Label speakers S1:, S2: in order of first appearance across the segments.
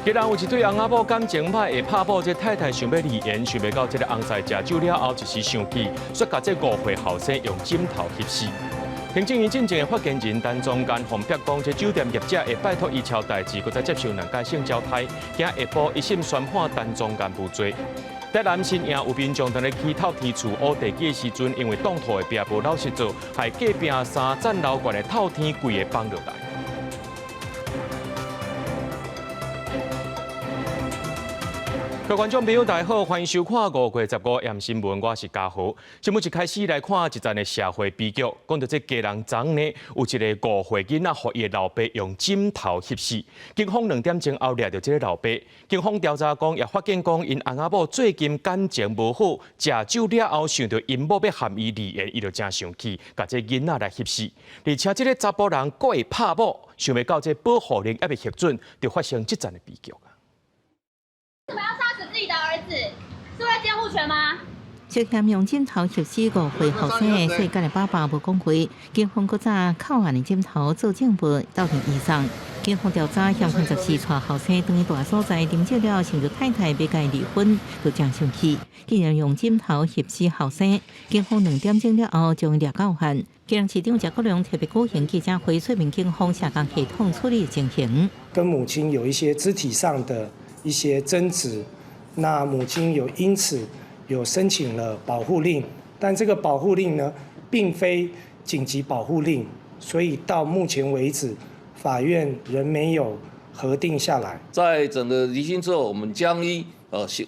S1: 既然有一对翁仔某感情歹，会拍某这太太想要离缘，想袂到这个翁婿食酒了后，一时生气，却甲这5岁后生用枕头挟死。行政院进前的发言人陈宗干奉逼讲，这酒店业者会拜托伊抄代志，佮再接受两届性交代，今下晡一审宣判陈宗干无罪。在南新营有民众在咧起透天厝乌地基的时阵，因为挡土的壁无老实做，害隔壁3层楼高的透天规个放落来。各位观众朋友，大家好，欢迎收看5月15夜新闻，我是嘉豪。节目一开始来看一阵的社会悲剧，讲到这家人昨呢有一个5岁囡仔，互伊的老爸用枕头挟死。警方2点钟后抓到这个老爸，警方调查讲也发现讲因翁仔某最近感情无好，食酒了后想到因某要含伊离缘，伊就真生气，甲这囡仔来挟死。而且这个查甫人佫会拍某，想袂到这保护令还未核准，就发生这阵的悲剧。
S2: 为什么要杀死自己的儿子？是为了监护权吗？
S3: 涉嫌用枕头挟死5岁后生的世界的爸爸无讲话，警方搁早扣案的枕头做证物到庭移送。警方调查嫌犯14带后生当于大所在啉酒了，想着太太要甲伊离婚，就真生气，竟然用枕头挟死后生。警方2点钟了后将伊抓到案。基隆市长陈国良特别举行记者会，说明警方社工系统处理的情形。
S4: 跟母亲有一些肢体上的一些争执，那母亲因此有申请了保护令，但这个保护令呢，并非紧急保护令，所以到目前为止，法院仍没有核定下来。
S5: 在整个离心之后，我们将依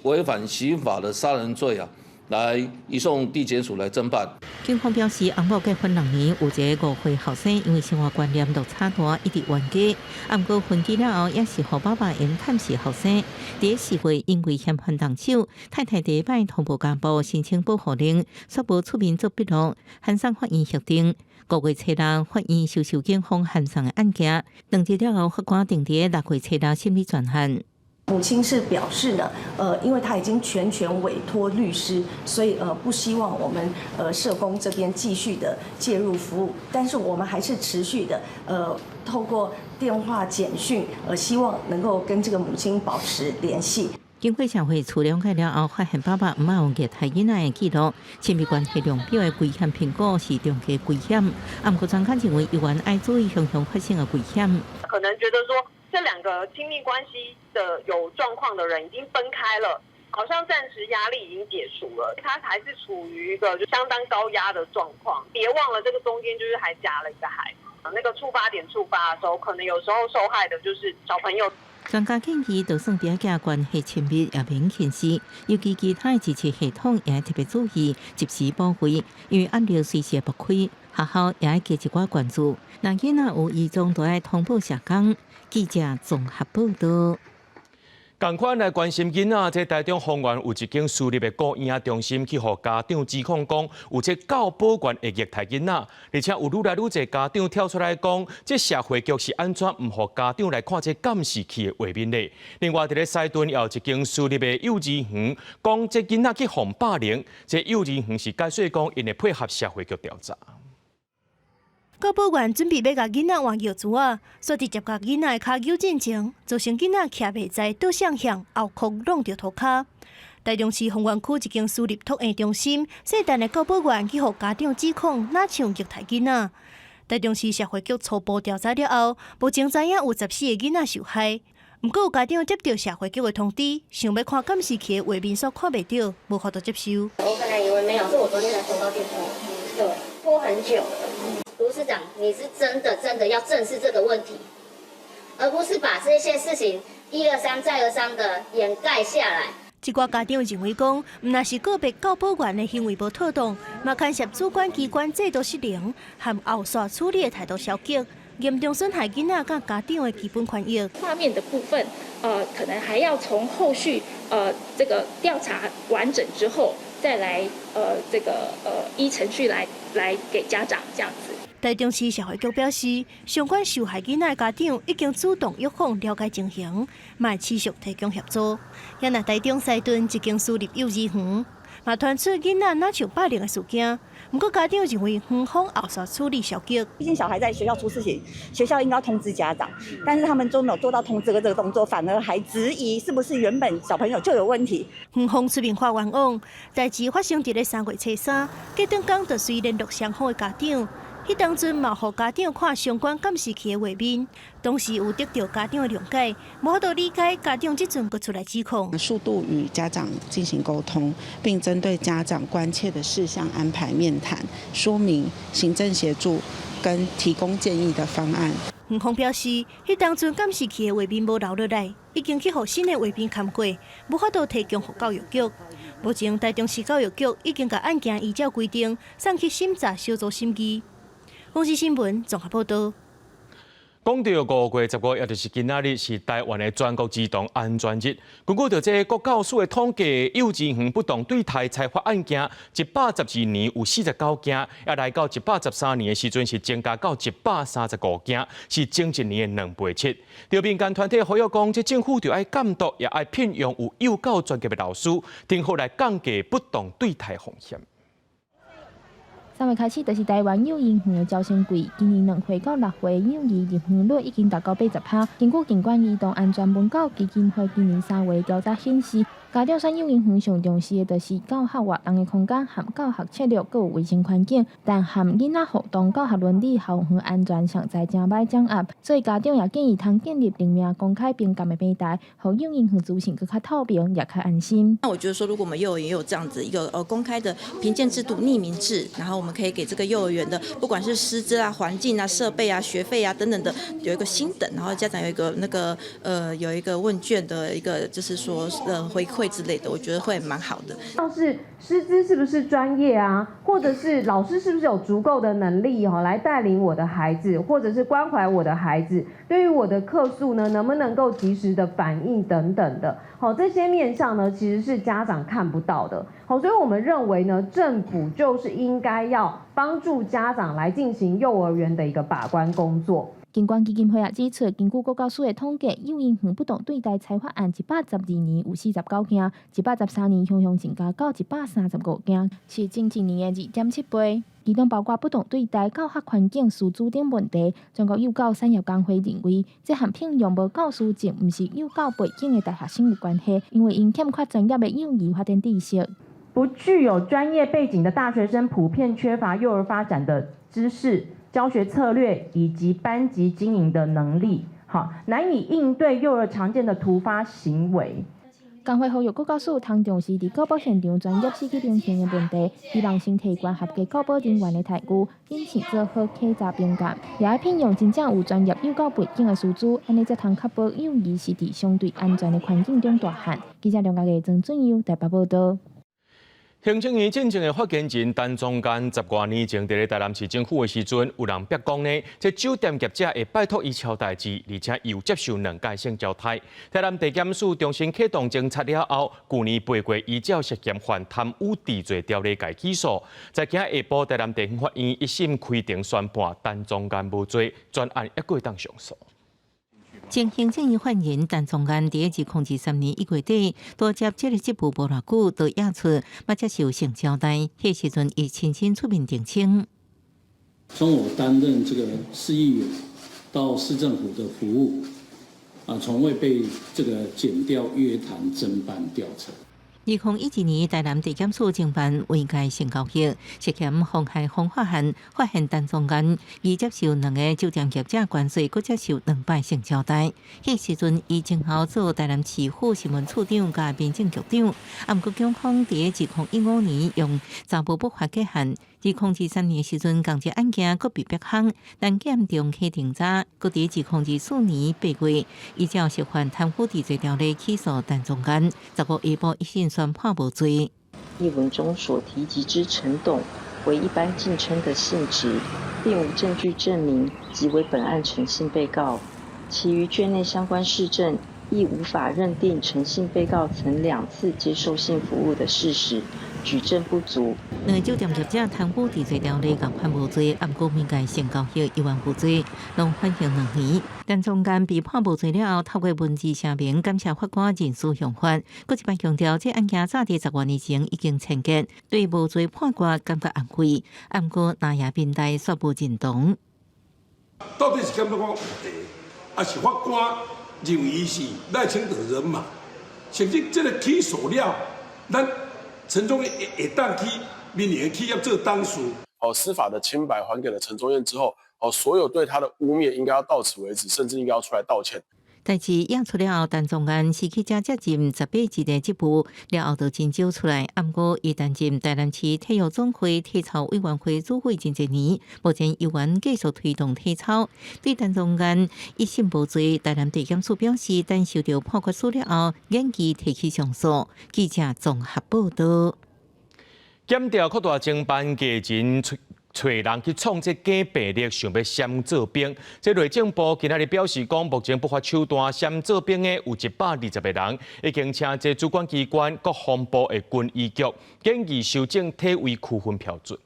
S5: 违反刑法的杀人罪来移送地检署来侦办。
S3: 警方表示，翁某结婚2年，有一个5岁后生，因为生活观念落差大，一直冤家。不过分居了后，也是和爸爸因探视后生。第4月，因为嫌犯动手，太太第一摆通报家暴，申请保护令，却无出面做笔录，函送法院核定。5月初6，法院收受警方函送的案件，2日了后，法官定伫6月初6审理专案。
S6: 母亲是表示呢，因为她已经全权委托律师，所以不希望我们社工这边继续的介入服务，但是我们还是持续的透过电话简讯，希望能够跟这个母亲保持联系。
S3: 经过社会处了解了后，发现爸爸毋有虐待囡仔的记录，亲密关系量表的危险评估是中低危险。不过专家认为，议员要注意常常发生的危险。
S7: 可能觉得说，这2个亲密关系的有状况的人已经分开了，好像暂时压力已经解除了，他还是处于一个就相当高压的状况。别忘了，这个中间就是还夹了一个孩子，那个触发点触发的时候，可能有时候受害的就是小朋友。
S3: 专家建议，就算别家关系亲密，也免轻视，尤其其他的支持系统也要特别注意，及时报回，因为按照随时拨开，学校也要加一寡关注。若囡仔有异状，就要通报社工。记者综合报道。
S1: 同款来关心囡仔，在台中丰原有一间私立的孤婴中心，去互家长指控讲，有这教保员会虐待囡仔，而且有愈来愈侪家长跳出来讲，这社会局是安怎唔互家长来看这监视器的画面呢？另外，伫咧西屯也有一间私立的幼稚园，讲这囡仔去互霸凌，这幼稚园是解释讲，因会配合社会局调查。
S8: 教保员准备要甲囡仔换药珠啊，所直接甲囡仔的骹揪进前，造成囡仔徛袂在，倒向向后壳弄着涂骹。台中市丰原区一间私立托婴中心，细陈的教保员去互家长指控，哪像虐待囡仔。台中市社会局初步调查了后，目前知影有14个囡仔受害。不过有家长接到社会局的通知，想要看监视器的画面，所看袂到，无法度接受。
S9: 我本来以为没有，是我昨天才收到电话，对，拖很久。卢市长，你是真的要正视这个问题，而不是把这些事情一而三再而三的掩盖下来。
S8: 一寡家长认为讲，若是个别教保员的行为无妥当，嘛干涉主管机关制度失灵，和后续处理的态度消极，严重损害囡仔甲家长的基本权益。
S10: 画面的部分，可能还要从后续这个调查完整之后，再来依程序来给家长这样子。
S8: 台中市社会局表示，相关受害囡仔的家长已经主动约访了解情形，嘛持续提供协助。也若台中西屯一间私立幼儿园，嘛传出囡仔哪像霸凌的事件。不过家长认为园方后续处理消极，
S11: 毕竟小孩在学校出事情，学校应该通知家长，但是他们都没有做到通知的这个动作，反而还质疑是不是原本小朋友就有问题。
S8: 园方出面发冤枉，代志发生伫咧3月初3，隔顿天就随联络双方的家长。迄当阵嘛，互家长看相关监视器的画面，当时有得到家长的谅解，无法度理解家长即阵佫出来指控。
S12: 速度与家长进行沟通，并针对家长关切的事项安排面谈，说明行政协助跟提供建议的方案。
S8: 园方表示，迄当阵监视器的画面无留落来，已经去互新的画面勘过，无法度提供予教育局。目前台中市教育局已经把案件依照规定送去审查小组审议。公司新闻综合报道。
S1: 讲到5月10日，也就是今仔日是台湾的全国儿童安全日。根据这国教署的统计，幼稚园不当对待裁罚案件112年有49件，也来到113年的时阵是增加到135件，是前一年的2倍7。有民间团体呼吁讲，这政府就要监督，也要聘用有幼教专业的老师，定好来降低不当对待风险。
S13: 3月开始，就是台湾幼儿园的招生季。今年2岁到6岁幼儿入园率已经达到80%。根据警管儿童安全文教基金会今年3月调查显示，家长选幼儿园上重视的就是教学活动的空间、和教学策略，还有卫生环境。但和囡仔互动、教学伦理、校园安全上在正歹掌握，所以家长也建议通建立匿名、公开、敏感的平台，让幼儿园资讯更加透明，也较安心。
S14: 那我觉得说，如果我们幼儿园有这样子一个公开的评鉴制度、匿名制，然后我们可以给这个幼儿园的不管是师资啊、环境啊、设备啊、学费啊等等的有一个星等，然后家长有一个有一个问卷的一个就是说回馈之类的，我觉得会蛮好的。
S15: 像是师资是不是专业啊，或者是老师是不是有足够的能力来带领我的孩子，或者是关怀我的孩子，对于我的客诉呢，能不能够及时的反应等等的。这些面向呢，其实是家长看不到的。所以我们认为呢，政府就是应该要帮助家长来进行幼儿园的一个把关工作。
S13: 警管基金会也指出，根据国教署的统计，幼儿园不当对待裁罚案112年有49件，113年向增加到135件，是前一年的2.7倍。其中包括不当对待、教学环境、师资等问题。全国幼教产业工会认为，这和聘用无教师证、不是幼教背景的大学生有关系，因为因欠缺专业的幼儿发展知识。
S15: 不具有专业背景的大学生普遍缺乏幼儿发展的知识、教学策略以及班级经营的能力，难以应对幼儿常见的突发行为。
S13: 工会呼吁国教署通重视伫告保现场专业司机评鉴的问题，希望先提悬合格告保人员的待遇，并且做好客查评鉴，也要聘用真正有专业幼教背景的师资，安尼才通确保幼儿是伫相对安全的环境中大汉。记者梁家嘅曾俊佑台北报道。
S1: 行政院进前的发言人陈宗干10多年前伫咧台南市政府的时阵，有人逼讲呢，这酒店业者会拜托伊抄代志，而且又接受2届性交代。台南地检署重新启动侦查了后，去年8月依照涉嫌犯贪污治罪条例改起诉。在今下晡，台南地方法院一审开庭宣判陈宗干无罪，专案还可以当上诉。
S3: 前行政院发言人陈宗干伫2023年1月底多接这个职务无偌久，就压出要接受性交代。迄时阵，伊亲身出面澄清。
S16: 从我担任这个市议员到市政府的服务，从未被这个检调约谈侦办调查。
S3: 2011年，台南地检署侦办违戒性交易，涉嫌妨害风化案，发现陈宗干已接受2个酒店业者关税，佮接受2摆性交代。迄时阵，伊前后做台南市府新闻处长甲民政局长。啊，毋过警方伫2015年用查无不法结案。2023年时阵，同一案件佮被逼航，但检重启庭查，佮伫2024年8月，依照涉犯贪污治罪条例起诉陈宗干，15下晡一审宣判无罪。
S17: 译文中所提及之陈董为一般竞称的性质，并无证据证明即为本案陈姓被告，其余卷内相关事证亦无法认定陈姓被告曾2次接受性服务的事实，举证不足。
S3: 两个酒店业者贪污治罪条例共判无罪，按国民界性交易1万无罪，拢缓刑2年。但中间被判无罪了后，透过文字声明感谢法官人事用法。佫一摆强调，这案件早伫10多年前已经陈结，对无罪判决感觉安慰。按过那也面代说无认同。
S18: 到底是检察官有问题，还是法官认为伊是赖清德人嘛？甚至这个起诉了，咱陈忠燕会当去民营企业做当事。
S19: 司法的清白还给了陈忠燕之后，所有对他的污蔑应该要到此为止，甚至应该要出来道歉。
S3: 代志验出了后，陈宗安失去接任18级的职务，了后就真少出来。不过，伊担任台南市体育总会体操委员会主委真侪年，目前依然继续推动体操。对陈宗安一审无罪，台南地检署表示，等收到判决书了后，延期提起上诉。记者综合报道。
S1: 检调扩大侦办假钱找人去创这假病历，想要闪做兵。这内政部今日表示讲，目前不法手段闪做兵的有120个人，已经请这主管机关、国防部的军医局建议修正体位区分标准。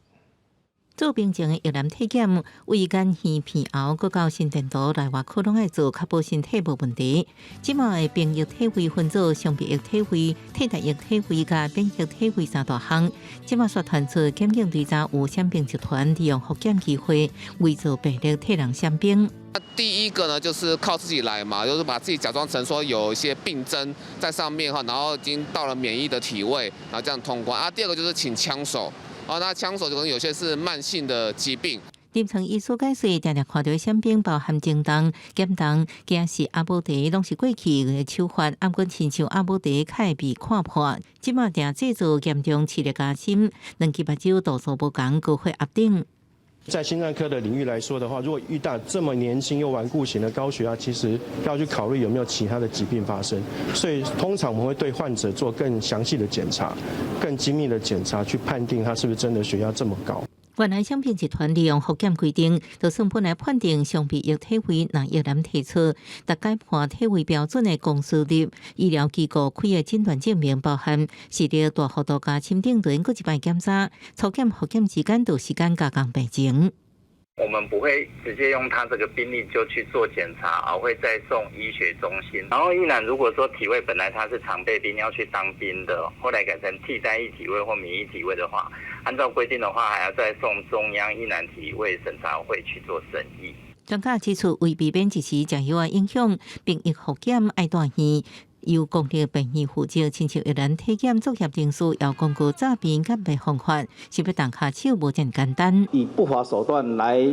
S1: 做病前的越南体检，胃眼耳鼻喉，搁到心电图、内外科拢爱做，确保身体无问题。即卖的病疫体位分做伤病疫体位、替代疫体位甲免疫体位3大项。即卖却传出检警队查有闪病集团利用福检机会，伪造病历替人闪病。
S20: 第一个呢，就是靠自己来嘛，就是把自己假装成说有一些病症在上面哈，然后已经到了免疫的体位，然后这样通关。第二个就是请枪手。那枪手可能有些是慢性的疾病。
S3: 临床医师解释，常常看到闪病包含震动、减动，惊是阿布茶，拢是过去的手法。不过亲像阿布茶，较会被看破。即马定制作严重视力加深，两支目睭度数无同，高血压等。
S21: 在心脏科的领域来说的话，如果遇到这么年轻又顽固型的高血压，其实要去考虑有没有其他的疾病发生。所以通常我们会对患者做更详细的检查、更精密的检查，去判定他是不是真的血压这么高。
S3: 原来闪病集团利用福检规定，就算本来判定伤病疫体位，若越南提出，大概判体位标准的公司率，医疗机构开的诊断证明包含视力大幅度加深定轮，搁一摆检查，初检、复检之间就时间加工病情。
S22: 我们不会直接用他这个病历就去做检查，而会再送医学中心。然后一男如果说体位本来他是常备兵要去当兵的，后来改成替代役体位或免疫体位的话，按照规定的话，还要再送中央一男体位审查会去做审议。
S3: 专家指出，为避免一时食药的影响，病疫复检爱大院。由公立病院负责，亲像越南体检作业证书，要公告诈骗检病方法，是要动下手无这么简单。
S23: 以不法手段来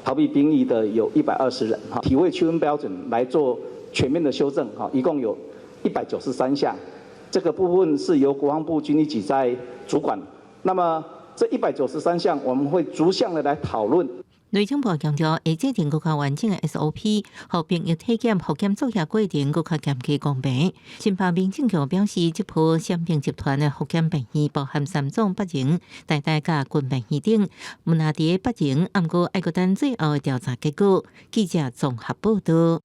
S23: 逃避兵役的有120人，体位区分标准来做全面的修正，一共有193项。这个部分是由国防部军医局在主管。那么这193项，我们会逐项的来讨论。
S3: 内政部强调，会制定更加完整的 SOP， 让病疫体检、复检作业过程更加严格公平。新北民政局表示，这波闪病集团的复检病院包含3种8型、大大甲军病院等，无那伫8型，不过爱搁等最后的调查结果。记者综合报道。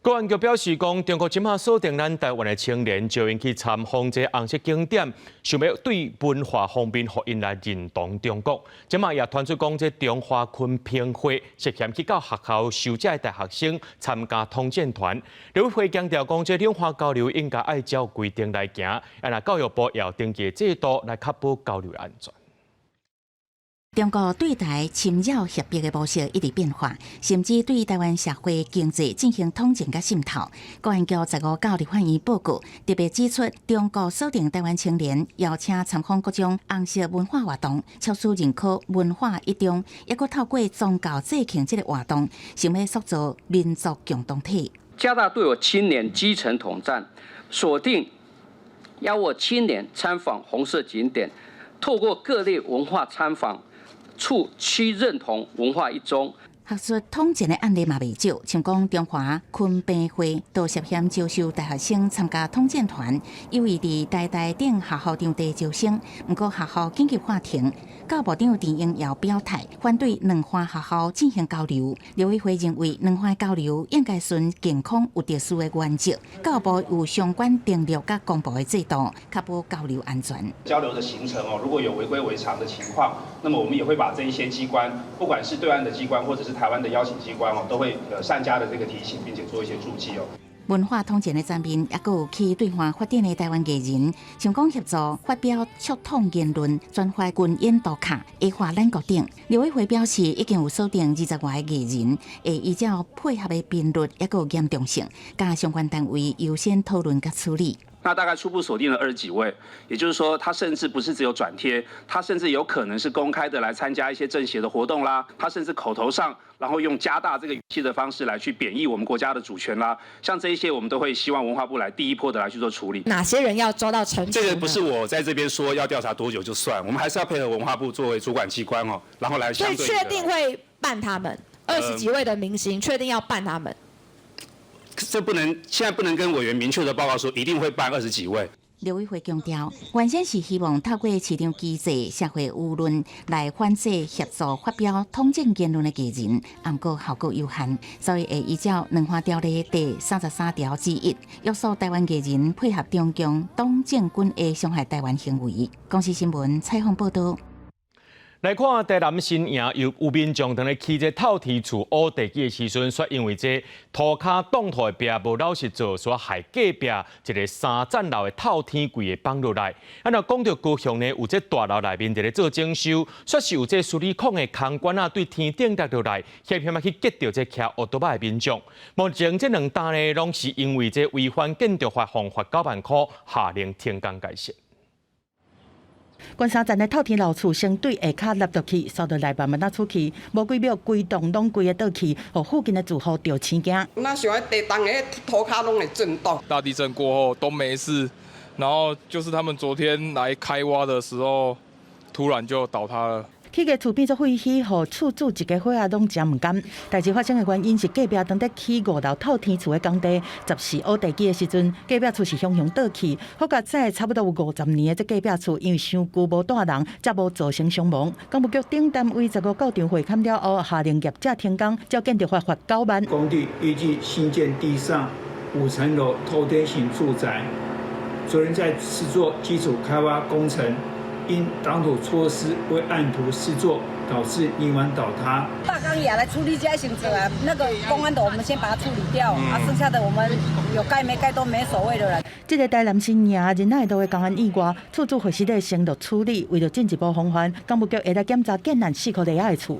S3: 公安局表示，讲中国今下锁定咱台湾的青年，招因去参访这红色景点，想要对文化方面，互因来认同中国。今下也传出讲，这中华昆评会涉嫌去到学校收这大学生参加统战团。刘委会强调讲，这两化交流应该按照规定来行，那教育部要登记制度来确保交流安全。
S24: 中国对台侵扰脅迫的模式一直變化，甚至對台灣社會經濟進行統戰甲滲透。公安局15到立法院報告特別指出，中國鎖定台灣青年，邀請參訪各種紅色文化活動，超出認可文化一中，抑閣透過宗教節慶這個活動，想要塑造民族共同體。
S25: 加大對我青年基層統戰，鎖定邀我青年參訪紅色景點，透過各類文化參訪。促其認同文化一中。
S24: 学术统战的案例嘛未少，像讲中华昆病会都涉嫌招收大学生参加统战团，有意伫台大等学校场地招生，不过学校紧急喊停。教部长陈英也表态反对两华学校进行交流。刘委会认为，两华交流应该顺健康有特殊的原则，教部有相关订立甲公布的制度，确保交流安全。
S2: 交流的行程如果有违规违常的情况，那么我们也会把这一些机关，不管是对岸的机关或者是台湾的邀请机关都会善加的这个提醒，并且做一些注记
S24: 文化统战的层面，也有去对外发展的台湾艺人，像讲协助发表促统言论、转发军演图卡、A化咱国等。刘委会表示，已经有锁定20外个艺人，会依照配合的频率，也有严重性，甲相关单位优先讨论甲处理。
S25: 那大概初步锁定了20几位，也就是说，他甚至不是只有转贴，他甚至有可能是公开的来参加一些政协的活动啦，他甚至口头上，然后用加大这个语气的方式来去贬义我们国家的主权啦，像这一些我们都会希望文化部来第一波的来去做处理。
S4: 哪些人要抓到惩处？
S25: 这个不是我在这边说要调查多久就算，我们还是要配合文化部作为主管机关然后来相对。
S4: 所以确定会办他们20几位的明星，确定要办他们。
S25: 这现在不能跟委员明确的报告说一定会办20几位。
S24: 刘委会强调，原先是希望透过市场机制、社会舆论来反制协助发表统战言论的艺人，不过效果有限，所以会依照两华条例第33条之1，约束台湾艺人配合中共党政军的伤害台湾行为。公视新闻采访报道。
S1: 来看台南新营有民众伫咧起这透天厝挖地基的时阵，却因为这涂骹挡土的壁无老实做，所害隔壁一个3层楼的透天柜的放落来。若讲到高雄呢，有这大楼内面伫咧做整修，却是有这水泥孔的空管对天顶跌落来，险险去击到这骑奥多巴的民众。目前这2单呢，拢是因为这违反建筑法，罚9万块，下令停工解释。
S5: 关3层的透天楼厝先对下骹落落去，扫到内慢慢出去，无几秒规栋拢规个倒去，互附近的住户着青惊。
S6: 那想地动的涂骹拢会震动。
S7: 大地震过后都没事，然后就是他们昨天来开挖的时候，突然就倒塌了。
S5: 起个厝变作废墟，互厝主一家伙仔拢真唔甘。代志发生的原因是隔壁当在起5楼透天厝的工地，14挖地基的时阵，隔壁厝是向倒去。好甲在差不多有50年的这隔壁厝，因为伤旧无带人，才无造成伤亡。工务局顶单位15告场会勘了后，下令业者停工，照建筑法罚9万。
S26: 工地预计新建地上5层楼透天型住宅，昨天在施作基础开挖工程。因挡土措施未按图施作，导致泥丸倒塌。
S27: 大钢也来处理这些行程啊，那个公安的我们先把它处理掉，剩下的我们有盖没盖都没所谓的了。
S5: 这个台南新营仁爱道的公安意外，厝主会实地先落处理，为了进一步防范，工务局会来检查建难4块地下的厝。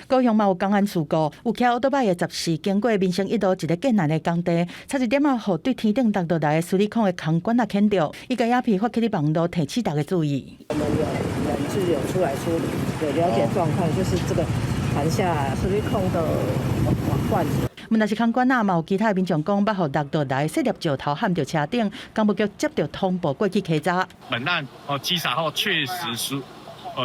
S5: 高雄嘛有公安事故，有骑奥多巴的执事经过民生1路一个建难的工地，差一点互对天顶跌落来的水泥孔的空管牵着，伊个影片发起伫网络，提起大家注意。
S27: 我们有人是有出来处理，有了解状况，就是这个盘下水泥孔的网管。
S5: 问题是空管嘛有其他民众讲，捌互跌落来细粒石头焊着车顶，工务局接到通报过去稽查。
S28: 本案稽查后确实是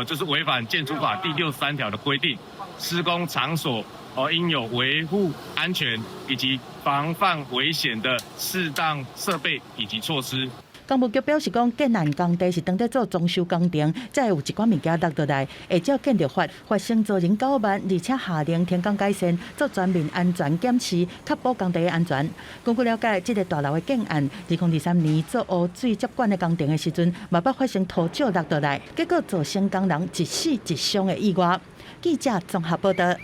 S28: 就是违反建筑法第63条的规定。施工场所应有维护安全以及防范危险的适当设备以及措施。
S5: 工务局表示讲，建难工地是当在做装修工程，才有一寡物件落落来，会照建筑法罚成造人9万，而且下令停工改善，做全面安全检视，确保工地的安全。根据了解，这个大楼的建案，2023年做污水接管的工程的时阵，嘛捌发生土石落落来，结果造成工人一死一伤的意外。记者综合报道。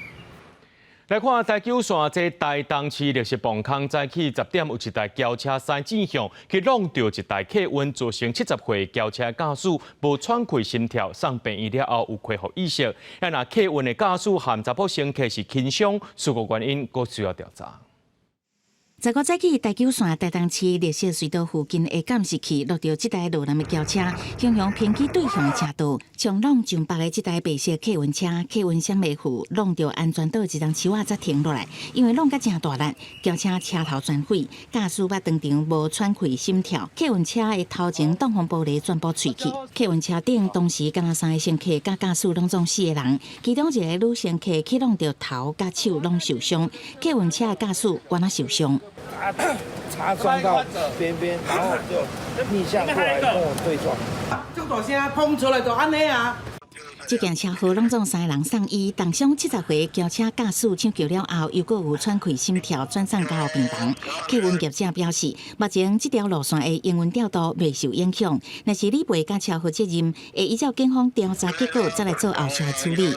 S1: 来看台九线这台东市绿色磅空早起10点，有一台轿车3正向去撞到一台客运，造成70岁轿车驾驶无喘气心跳，送病院了后有恢复意识。那客运的驾驶含查甫乘客是轻伤，事故原因佫需要调查。
S24: 19早起，台九线台东市绿色隧道附近的监视器录到这台路南的轿车，向偏去对向的车道，冲撞上北的这台白色客运车，客运箱未赴，弄到安全岛一栋树仔才停落来。因为弄甲真大力，轿车车头全毁，驾驶捌当场无喘气、心跳。客运车的头前挡风玻璃全部碎去，客运车顶当时敢若3个乘客甲驾驶拢总4个人，其中一个女乘客去弄到头甲手拢受伤，客运车的驾驶原来受伤。
S27: 擦撞到边边，然后就逆向过来跟我对撞。这个大声碰出来就安尼啊！
S24: 这件车祸拢总3个人送医，重伤70岁轿车驾驶抢救了后，又有喘气、心跳，转送到病房。客运业者表示，目前这条路线的营运调度未受影响，若是理赔甲车祸责任，会依照警方调查结果再来做后续的处理。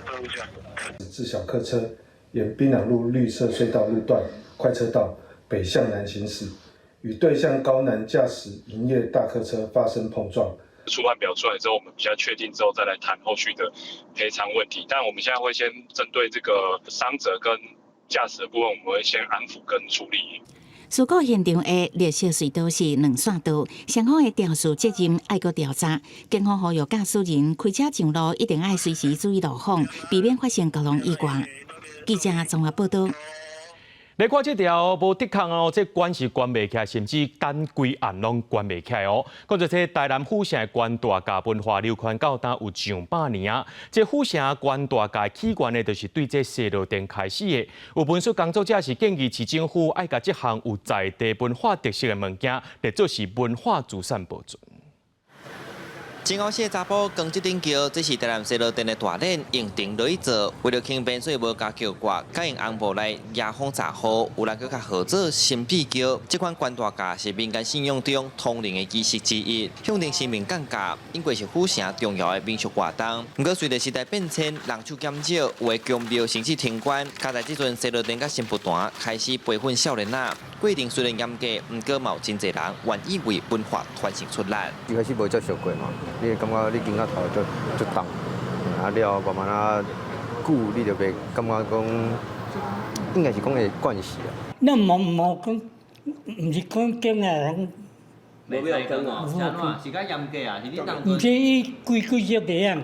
S8: 自小客车沿槟榔路绿色隧道路段快车道北向南行驶，与对向高南驾驶营业大客车发生碰撞。
S9: 初判表出来之后，我们比较确定之后再来谈后续的赔偿问题。但我们现在会先针对这个伤者跟驾驶的部分，我们会先安抚跟处理。
S24: 事故现场的绿色隧道是2线道，双方的肇事责任爱搁调查。警方呼吁驾驶人开车上路一定要随时注意路况，避免发生交通意外。记者综合报道。
S1: 来看这条无得空哦，这关是关袂起来，甚至干规案拢关袂起来哦。讲到这台南府城的关大甲文化流传到今有上100年啊。这府城关大甲起源呢，就是对这西路店开始的。有文书工作者是建议市政府爱甲这项有在地文化特色的物件，列作是文化资产保存。
S10: 真好些查甫扛这顶桥，这是台南西路店的大脸用钉落去做，为了轻便，所以无加桥挂，甲用红布来压风查好，有人搁较号做新壁桥。这款关大架是民间信仰中通灵的仪式之一，向定神明降价，因为是府城重要的民俗活动。不过随着时代变迁，人手减少，有的宫庙甚至停关，加在这阵西路店甲新不断开始培训少年仔。规定虽然严格，不过嘛有真侪人愿意为文化传承出力。
S11: 一开始无接受过嘛。你会感觉你行到头就重，啊了慢慢啊久，你就袂感觉讲，应该是讲的惯势啊。
S27: 那冇讲，唔是讲惊啊人。
S10: 没有讲哦，是安怎？是较严格啊？是你当。
S27: 唔是伊规则袂样，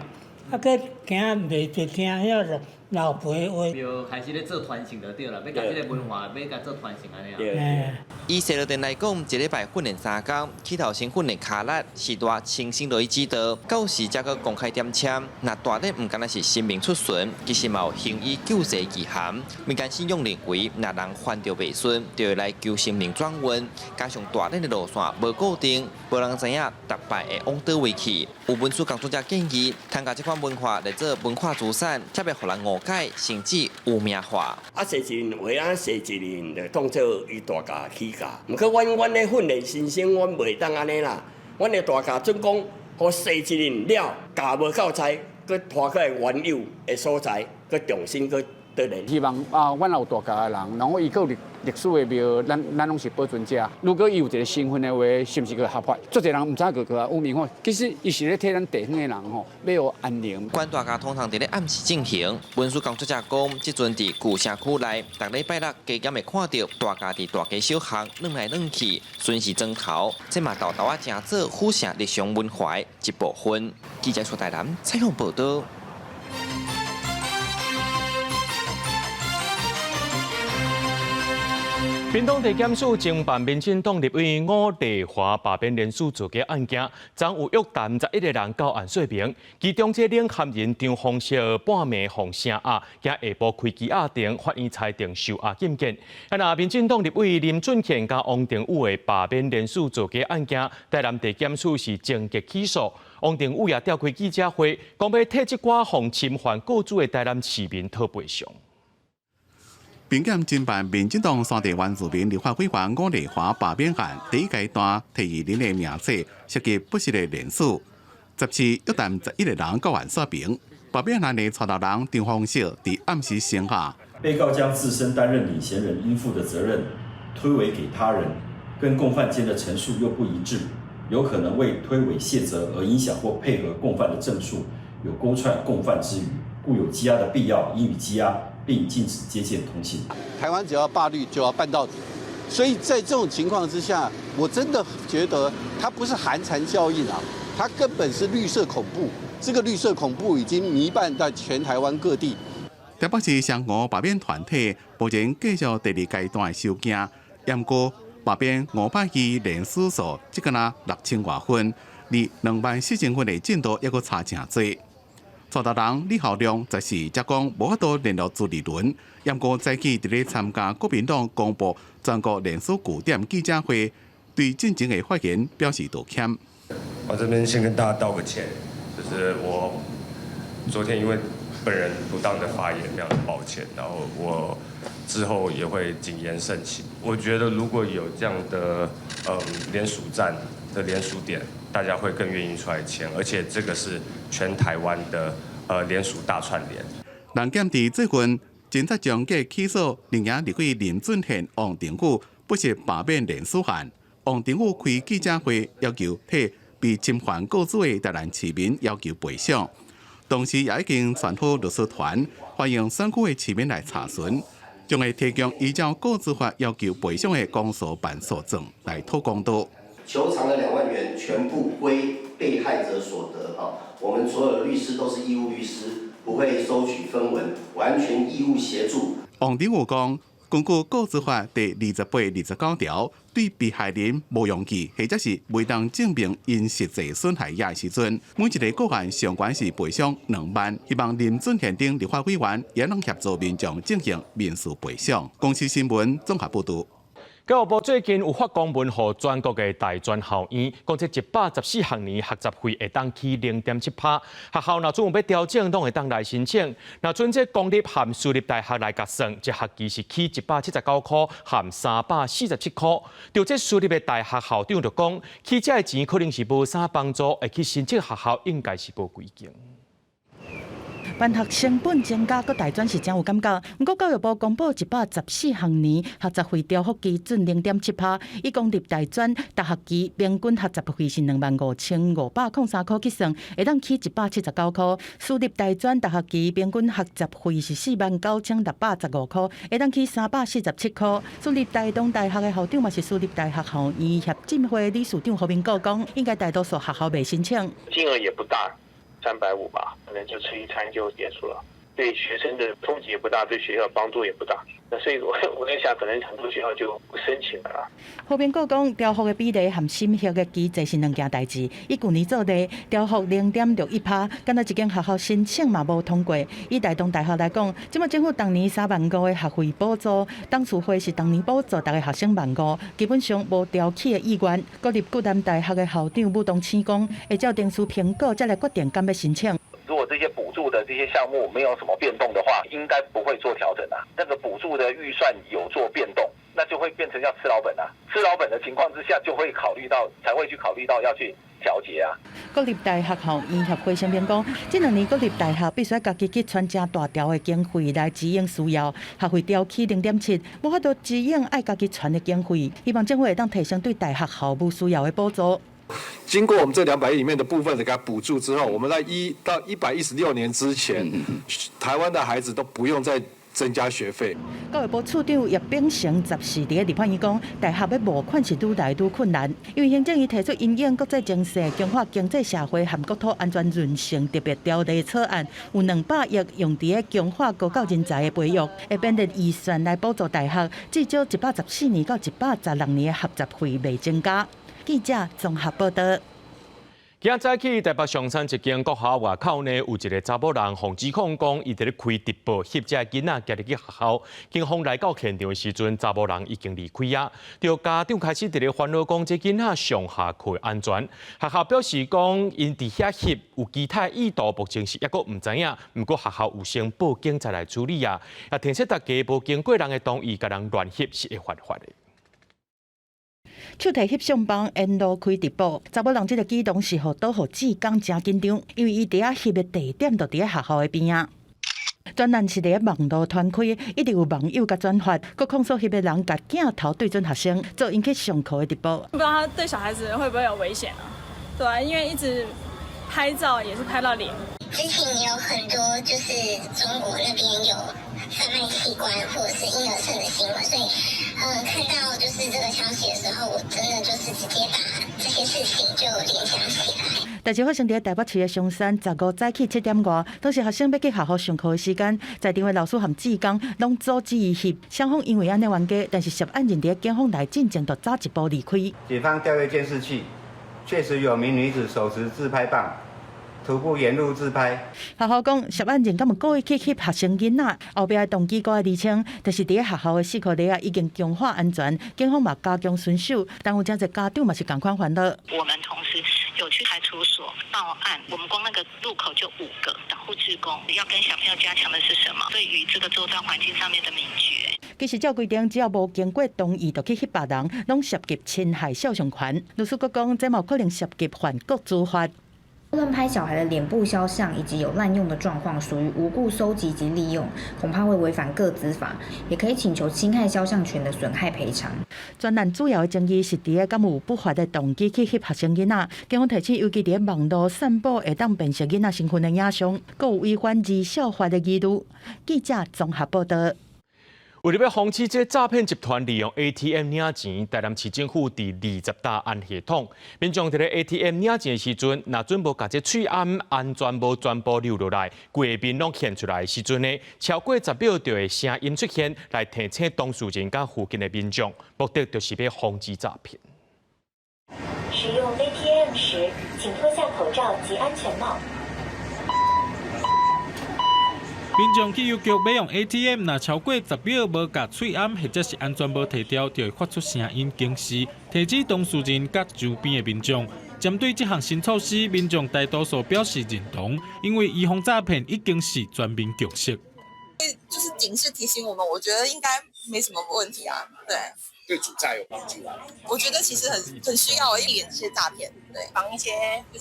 S27: 啊个行袂就听遐老辈话。
S10: 就开始咧做传承就对了，要甲这个文化要甲做传承安尼
S27: 啊。
S10: 以西路店来讲，一礼拜训练3天，起头先训练脚力，时大清醒落去指导，到时才搁公开点签。那大咧唔单单是神明出巡，其实嘛有行医救世意涵。民间信仰认为，若人犯着未顺，就会来求神明转运。加上大咧的路线无固定，无人知影逐摆会往倒位去。有文书工作者建议，参加这款文化来做文化资产，才袂互人误解，甚至污名化。
S12: 啊，西一人为啊西一人，就当做伊大家起价。毋过阮咧训练新生，阮袂当安尼啦。阮的大家准讲，互西一人了，价无够采，佮拖去原有的所在，佮重新佮倒来。
S13: 希望啊，阮有大家的人，然后伊个历史的庙，咱拢是保存者。如果伊有一个身份的话，是毋是个合法？做侪人毋知个污名化。其实伊是咧替咱地方的人吼，要有安宁。
S10: 关大家通常伫咧暗时进行。文书工作者讲，即阵伫旧城区内，逐礼拜六加减会看到大家伫大街小巷转来转去，顺时钟头，这嘛豆豆啊，正做府城日常文化一部分。记者出台南采访报道。
S1: 屏东地检署侦办民进党立委吴丽华罢免连署造假案件，昨有约谈11个人到案说明，其中这领嫌人张丰硕半暝放声压，今下晡开羁押庭，法院裁定收押禁见。那民进党立委林俊宪甲王定宇的罢免连署造假案件，台南地检署是终结起诉。王定宇也召开记者会，讲要替这寡防侵犯雇主的台南市民讨赔偿。
S14: 并检侦办民进党三地原住民立法委员吴丽华罢免案第一阶段提议人的名册涉及不实的连署，17约谈11个人到案说明。罢免案的带头人张丰硕伫暗时声下，
S15: 被告将自身担任领衔人应负的责任推诿给他人，跟共犯间的陈述又不一致，有可能为推诿卸责而影响或配合共犯的证述，有勾串共犯之余，故有羁押的必要，应予羁押。并禁止接见通信。
S29: 台湾只要罢律就要办到底，
S16: 所以在这种情况之下，我真的觉得它不是寒蝉效应啊，它根本是绿色恐怖。这个绿色恐怖已经弥漫在全台湾各地。
S14: 台北市双五罢免团体目前继续第2阶段的收件，验过罢免500支联署数，只敢若6000多份，离24000份的进度还阁差真多。蔡达人李浩亮14才讲无法度联络朱立伦，验过早起伫咧参加国民党公布全国联署据点记者会，对进前的发言表示道歉。
S17: 我这边先跟大家道个歉，就是我昨天因为本人不当的发言，非常的抱歉。然后我之后也会谨言慎行。我觉得如果有这样的联署站的联署点，大家会更愿意出来签，而且这个是全台湾的联署大串联。
S14: 人检伫最近检察长给起诉另一立委林俊宪、王定宇不是罢免联署案。王定宇开记者会要求替被侵犯告主的台南市民要求赔偿。同时也已经传呼律师团，欢迎选区的市民来查询，将会提供依照告知法要求赔偿的公诉办所证来讨公道。
S18: 求偿的2万元全部归被害者所得。我们所有的律师都是义务律师，不会收取分文，完全义务协助。
S14: 王定宇讲，根据告知法第28、29条，对被害人无用记或者是未当证明因实际损害也时阵，每一个个案上悬是赔偿2万。希望林俊宪等立法委员也能协助民众进行民事赔偿。公司新闻综合报道。
S1: 教育部最近有发公文，予全国的大专校院，讲这114学年学习费会当起0.7%，学校若准有要调整，拢会当来申请。若准这公立和私立大学来甲算，一学期是起179块和347块。就这私立的大学校长就讲，起这钱可能是无啥帮助，会去申请学校应该是无规定。
S5: 办学成本增加，佮大专是真有感觉。不过教育部公布114学年学习费调幅基准0.7%，以公立大专大学期平均学习费是25503块计算，会当起179块；私立大专大学期平均学习费是49615块，会当起347块。私立台东大学的校长嘛是私立大学校院协进会理事长何明国讲，应该大多数学校未申请，
S19: 金额也不大。350吧，可能就吃一餐就结束了，对学生的冲击也不大，对学校帮助也不大。那所以我在想，可能很多学校就不申请了啦。
S5: 何明国讲，调幅的比例和审核的机制是2件代志。以去年做例，调幅0.61%，敢若一间学校申请嘛无通过。以台东大学来讲，即卖政府当年3万5的学费补助，董事会是当年补助大个学生15000，基本上无调起的意愿。国立暨南大学的校长武东青讲，会照定数评估再来决定敢要申请。
S19: 如果这些补助的这些项目没有什么变动的话，应该不会做调整啊。那个补助的预算有做变动，那就会变成要吃老本啊。吃老本的情况之下，就会才会去考虑到要去调节啊。
S5: 国立大学校院协会声明讲，这2年国立大学必须家己去存真大条的经费来支应需要，学费调起0.7%，无法度支应爱家己存的经费。希望政府会当提升对大学校务需要的补助。
S20: 经过我们这200亿里面的部分的给它补助之后，我们在到116年之前，台湾的孩子都不用再增加学费。
S5: 教育部处长叶秉成14日立法院讲，大学要募款是愈来愈困难，因为行政院提出因应国际情势、强化经济社会和国土安全韧性特别条例草案，有200亿用伫咧强化高教人才的培育，会编列预算来补助大学，至少114年到116年的学习费未增加。记者综合报道。
S1: 今早起，台北上山一间国校外口呢，有一个查某人防指控讲，伊伫咧开直播翕这囡仔行入去学校。警方来到现场的时阵，查某人已经离开啊。着家长开始伫咧烦恼讲，这囡仔上下课安全。学校表示讲，因伫遐翕有其他意图，目前是抑阁唔知影。不过学校有先报警再来处理啊。也提醒大家，无经过人的同意，甲人乱翕是会犯法的。
S5: 手提翕相帮沿路开直播，查某人这个举动是互导志工真紧张，因为伊伫遐翕的地点就伫咧学校的边啊。专栏是伫咧网络传开，一直有网友甲转发，佮控诉翕的人甲镜头对准学生，做引起上课的直播。
S21: 不知道他对小孩子会不会有危险啊？对啊，因为一直拍照也是拍到脸。
S2: 之前也有很多就是中国那边有贩卖器官或者是婴儿肾的新闻，所以看到就是这个消息的时候，我真的就是直接把这些事情就联想起来。
S5: 代志发生伫台北市的松山，15早起7点外，当时学生要去学校上课的时间，在场的老师和志工拢组织移翕，双方因为安尼冤家，但是涉案人伫警方内进前就早一步离开。
S3: 警方调阅监视器，确实有名女子手持自拍棒，徒步沿路自拍。
S5: 学校讲，涉案人敢有故意去翕学生囡仔，后壁的动机搁爱厘清，但是伫咧学校的4颗螺啊已经强化安全，警方嘛加强巡守，但有真侪家长嘛是同款烦恼。
S4: 我们同时有去派出所报案，我们光那个路口就5个导护志工，要跟小朋友加强的是什么？对于这个周遭环境上面的明觉。
S5: 其实照规定，只要无经过同意，就去翕别人，拢涉及侵害肖像权。律师阁讲，这嘛有可能涉及犯国资法。
S6: 乱拍小孩的脸部肖像以及有滥用的状况，属于无故搜集及利用，恐怕会违反个资法，也可以请求侵害肖像权的损害赔偿。
S5: 专案主要的争议是伫咧敢有不法的动机去翕学生囡仔，警方提醒，尤其伫咧网络散布会当辨识囡仔身份的影像，阁有违反儿少法的义务。记者综合报道。
S1: 为了要防止这诈骗集团利用 ATM 领钱，台南市政府伫20大按系统，民众伫咧 ATM 领钱的时阵，若准无甲这喙安安全无全部留落来，规面拢显出来的时阵呢，超过10秒就会声音出现，来提醒当事人甲附近的民众，目的就是要防止诈骗。
S21: 使用 ATM 时，请脱下口罩及安全帽。
S22: 民众去邮局要用 ATM， 若超过10秒无甲喙按或者是安全帽提掉，就会发出声音警示，提醒当事人甲周边的民众。针对这项新措施，民众大多数表示认同，因为预防诈骗已经是全民共识。
S23: 就是警示提醒我们，我觉得应该没什么问题啊。对，
S25: 对主债有帮助。
S23: 我觉得其实很需要避免一些诈骗，对，
S29: 防一些就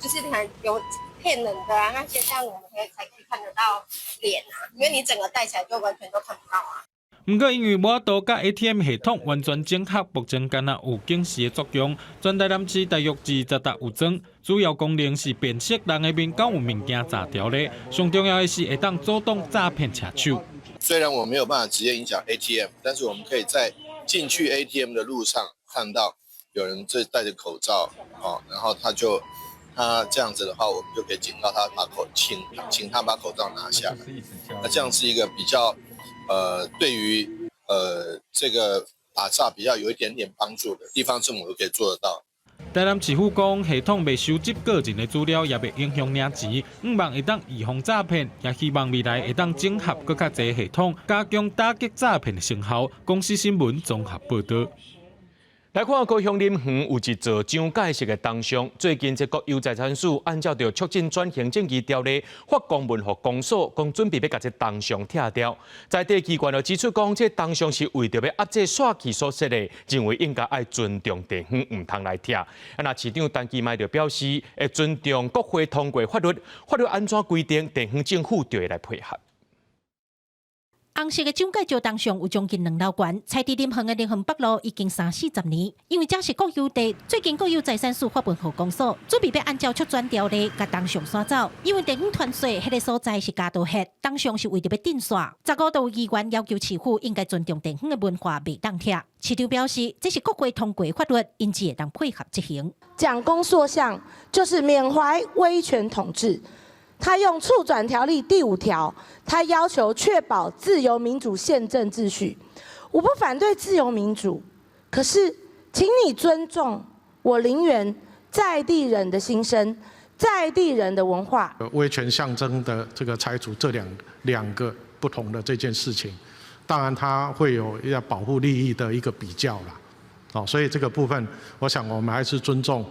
S29: 是很有骗人的啊那些，这样我们才可以看得到脸啊，因为你整个戴起来就完全都看不到啊。
S22: 不过，因为无法度甲 ATM 系统完全整合，目前敢若有警示的作用。全台南市大约20达有装，主要功能是辨识人的面敢有物件炸掉咧。上重要的是会当阻挡诈骗车手。
S25: 虽然我没有办法直接影响 ATM， 但是我们可以在进去 ATM 的路上看到有人戴着口罩，然后他这样子的话，我们就可以警告他请他把口罩拿下来。那这样是一个比较对于这个打诈比较有一点点帮助的地方政府都可以做得到。
S22: 台南市府讲，系统未收集个人的资料，也未影响领钱，希望会当预防诈骗，也希望未来会当整合更较侪系统，加强打击诈骗的成效。公司新闻综合报道。来看高雄林园有一座蒋介石的铜像，最近这国有财产署按照着促进转型正义条例，发公文给公所，讲准备要把这铜像拆掉。在地机关就指出讲，这铜像是为着要压制煞气所设的，认为应该爱尊重地方，唔通来拆。那市长陈其迈就表示，会尊重国会通过法律，法律安怎规定，地方政府就会来配合。
S30: 红色的蒋介石铜像有将近2楼高，菜地林园的林园北路已经30-40年。因为这是国有地，最近国有财产署发文给公所，准备要按照出转条例，把铜像刷走。因为地方团说，迄个所在是加道黑，铜像是为着要定刷。15都有议员要求市府应该尊重地方的文化，袂当拆。市长表示，这是国会通过法律，因此会当配合执行。
S31: 蒋公塑像就是缅怀威权统治。他用促转条例第5条，他要求确保自由民主宪政秩序。我不反对自由民主，可是请你尊重我林园在地人的心声，在地人的文化。
S32: 威权象征的这个拆除这两个不同的这件事情，当然它会有要保护利益的一个比较啦。所以这个部分，我想我们还是尊重。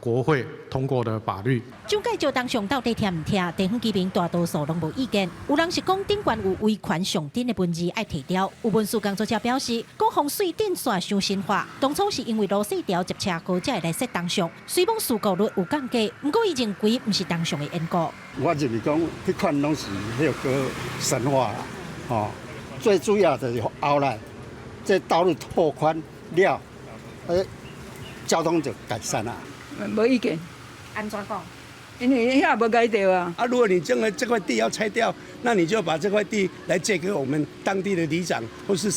S32: 国会通过的法律。
S30: 蒋介石铜像到底拆唔拆？地方居民大多数拢无意见。有人是讲顶悬有违权上顶的文字爱提掉。有文书工作者表示，讲风水顶煞伤神化。当初是因为罗细条接车高才会来设铜像，虽讲事故率有降低，不过伊认为唔是铜像的缘故。
S33: 我认为讲，迄款拢是迄个神话啦，最主要就是后来这道路拓宽了，交通就改善啦。
S29: 无意见，安怎讲？
S7: 因为遐无改掉啊。
S8: 如果你将来这块地要拆掉，那你就把这块地来借给我们当地的里长或是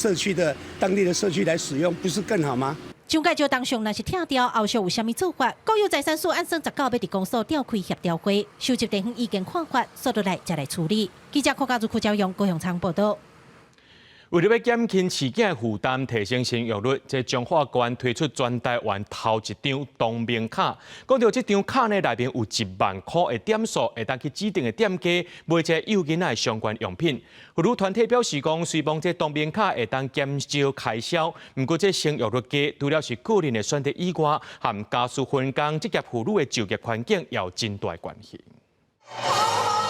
S8: 当地的社区来使用，不是更好吗？
S30: 蒋介石当上若是听调，后续有啥物做法？国有财产署按算19要伫公所召开协调会，收集地方意见看法，说落来再来处理。记者柯家族、柯昭阳、高雄昌报道。为了要减轻饲囝的负担，提升生育率，这彰化县推出全台湾头一张冬眠卡。讲到这张卡呢，内面有1万块的点数，会当去指定的店家买这幼囡仔的相关用品。妇女团体表示讲，虽望这冬眠卡会当减少开销，不过这生育率低，除了是个人的选择以外，和家事分工、职业妇女的就业环境也有真大关系。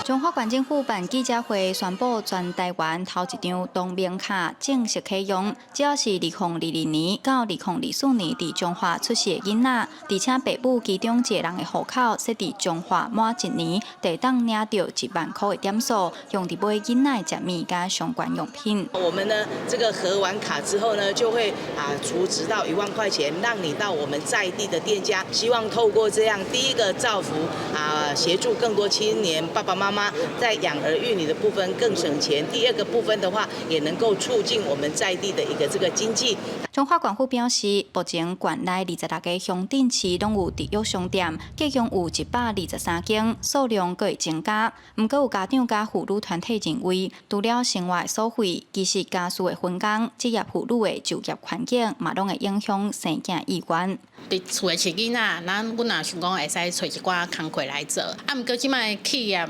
S9: 彰化县政府办记者会，宣布全台湾头一张冬眠卡正式启用。只要是2022年到2024年伫彰化出世的囡仔，而且爸母其中一个人的户口设伫彰化满1年，就当领到1万块的点数，用伫买囡仔的食物加相关用品。
S10: 我们呢，这个核完卡之后呢，就会储值到1万块钱，让你到我们在地的店家，希望透过这样，第一个造福协助更多青年爸爸妈妈。在养儿育女的部分更省钱，第二个部分的话，也能够促进我们在地的一个这个经济。
S9: 彰化县府表示，目前县内26个乡镇市拢有地约商店，计共有123间，数量阁会增加。不过有家长甲妇女团体认为，除了生活所费，其实家事的分工、职业妇女的就业环境，嘛拢会影响生囝意愿。
S11: 伫厝的饲囡仔，阮若想讲会使找一寡工课来做。毋过即摆企业